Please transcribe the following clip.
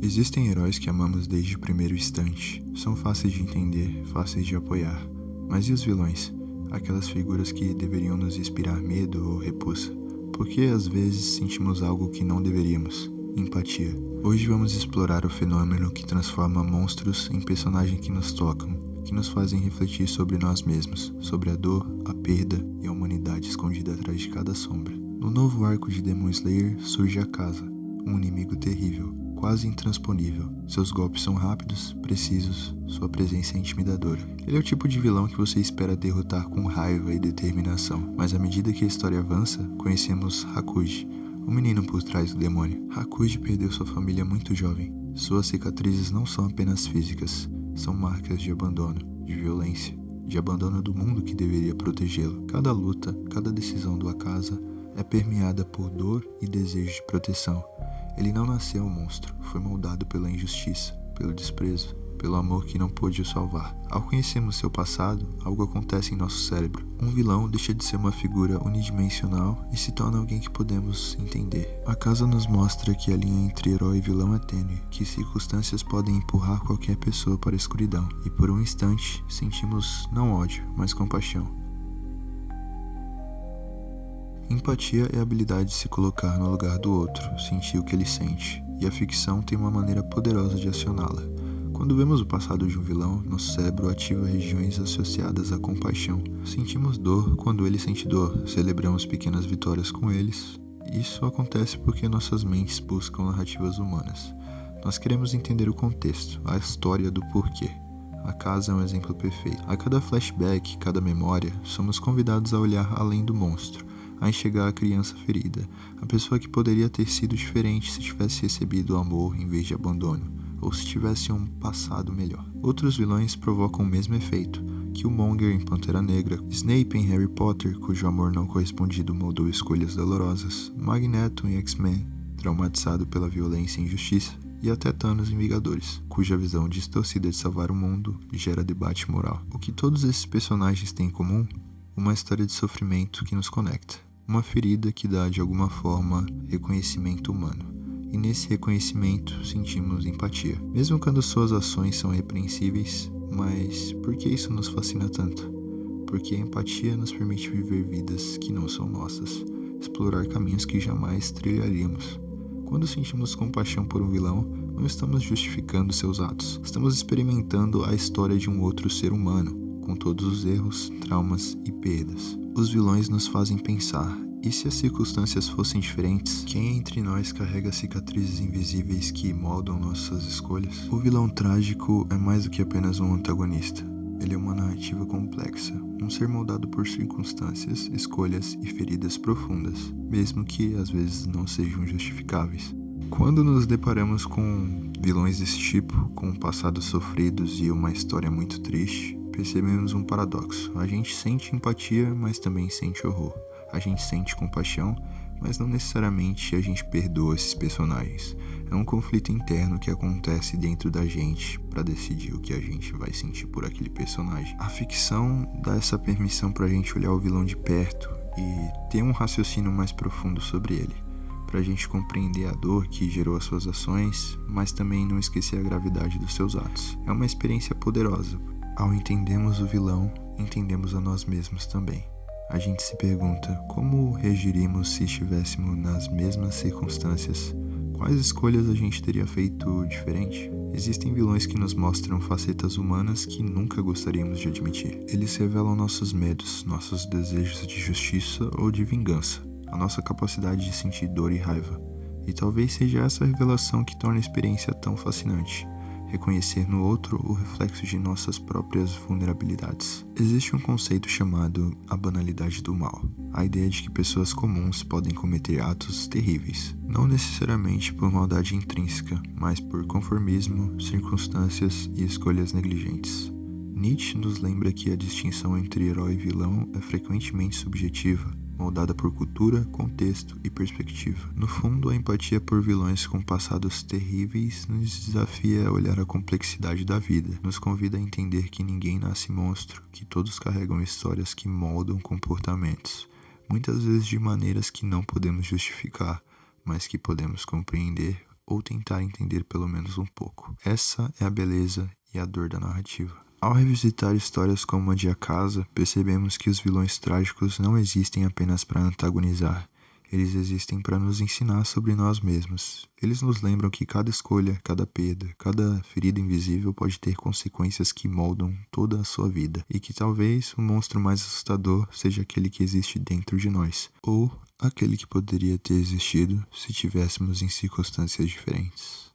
Existem heróis que amamos desde o primeiro instante. São fáceis de entender, fáceis de apoiar. Mas e os vilões? Aquelas figuras que deveriam nos inspirar medo ou repulsa. Porque às vezes sentimos algo que não deveríamos. Empatia. Hoje vamos explorar o fenômeno que transforma monstros em personagens que nos tocam, que nos fazem refletir sobre nós mesmos, sobre a dor, a perda e a humanidade escondida atrás de cada sombra. No novo arco de Demon Slayer surge a Casa, um inimigo terrível, quase intransponível. Seus golpes são rápidos, precisos, sua presença é intimidadora. Ele é o tipo de vilão que você espera derrotar com raiva e determinação, mas à medida que a história avança, conhecemos Hakuji, o menino por trás do demônio. Hakuji perdeu sua família muito jovem. Suas cicatrizes não são apenas físicas, são marcas de abandono, de violência, de abandono do mundo que deveria protegê-lo. Cada luta, cada decisão do Akaza é permeada por dor e desejo de proteção. Ele não nasceu um monstro, foi moldado pela injustiça, pelo desprezo, pelo amor que não pôde o salvar. Ao conhecermos seu passado, algo acontece em nosso cérebro. Um vilão deixa de ser uma figura unidimensional e se torna alguém que podemos entender. A Casa nos mostra que a linha entre herói e vilão é tênue, que circunstâncias podem empurrar qualquer pessoa para a escuridão, e por um instante sentimos não ódio, mas compaixão. Empatia é a habilidade de se colocar no lugar do outro, sentir o que ele sente, e a ficção tem uma maneira poderosa de acioná-la. Quando vemos o passado de um vilão, nosso cérebro ativa regiões associadas à compaixão. Sentimos dor quando ele sente dor, celebramos pequenas vitórias com eles. Isso acontece porque nossas mentes buscam narrativas humanas. Nós queremos entender o contexto, a história do porquê. A Casa é um exemplo perfeito. A cada flashback, cada memória, somos convidados a olhar além do monstro, a enxergar a criança ferida, a pessoa que poderia ter sido diferente se tivesse recebido amor em vez de abandono, ou se tivesse um passado melhor. Outros vilões provocam o mesmo efeito. Killmonger em Pantera Negra, Snape em Harry Potter, cujo amor não correspondido moldou escolhas dolorosas, Magneto em X-Men, traumatizado pela violência e injustiça, e até Thanos em Vingadores, cuja visão distorcida de salvar o mundo gera debate moral. O que todos esses personagens têm em comum? Uma história de sofrimento que nos conecta. Uma ferida que dá, de alguma forma, reconhecimento humano. E nesse reconhecimento sentimos empatia. Mesmo quando suas ações são repreensíveis, mas por que isso nos fascina tanto? Porque a empatia nos permite viver vidas que não são nossas, explorar caminhos que jamais trilharíamos. Quando sentimos compaixão por um vilão, não estamos justificando seus atos. Estamos experimentando a história de um outro ser humano, com todos os erros, traumas e perdas. Os vilões nos fazem pensar, e se as circunstâncias fossem diferentes? Quem entre nós carrega cicatrizes invisíveis que moldam nossas escolhas? O vilão trágico é mais do que apenas um antagonista. Ele é uma narrativa complexa, um ser moldado por circunstâncias, escolhas e feridas profundas, mesmo que às vezes não sejam justificáveis. Quando nos deparamos com vilões desse tipo, com passados sofridos e uma história muito triste, percebemos um paradoxo. A gente sente empatia, mas também sente horror. A gente sente compaixão, mas não necessariamente a gente perdoa esses personagens. É um conflito interno que acontece dentro da gente para decidir o que a gente vai sentir por aquele personagem. A ficção dá essa permissão pra gente olhar o vilão de perto e ter um raciocínio mais profundo sobre ele, pra gente compreender a dor que gerou as suas ações, mas também não esquecer a gravidade dos seus atos. É uma experiência poderosa. Ao entendermos o vilão, entendemos a nós mesmos também. A gente se pergunta, como reagiríamos se estivéssemos nas mesmas circunstâncias? Quais escolhas a gente teria feito diferente? Existem vilões que nos mostram facetas humanas que nunca gostaríamos de admitir. Eles revelam nossos medos, nossos desejos de justiça ou de vingança, a nossa capacidade de sentir dor e raiva. E talvez seja essa revelação que torna a experiência tão fascinante. Reconhecer no outro o reflexo de nossas próprias vulnerabilidades. Existe um conceito chamado a banalidade do mal, a ideia de que pessoas comuns podem cometer atos terríveis, não necessariamente por maldade intrínseca, mas por conformismo, circunstâncias e escolhas negligentes. Nietzsche nos lembra que a distinção entre herói e vilão é frequentemente subjetiva, moldada por cultura, contexto e perspectiva. No fundo, a empatia por vilões com passados terríveis nos desafia a olhar a complexidade da vida, nos convida a entender que ninguém nasce monstro, que todos carregam histórias que moldam comportamentos, muitas vezes de maneiras que não podemos justificar, mas que podemos compreender ou tentar entender pelo menos um pouco. Essa é a beleza e a dor da narrativa. Ao revisitar histórias como a de A Casa, percebemos que os vilões trágicos não existem apenas para antagonizar. Eles existem para nos ensinar sobre nós mesmos. Eles nos lembram que cada escolha, cada perda, cada ferida invisível pode ter consequências que moldam toda a sua vida. E que talvez o monstro mais assustador seja aquele que existe dentro de nós. Ou aquele que poderia ter existido se tivéssemos em circunstâncias diferentes.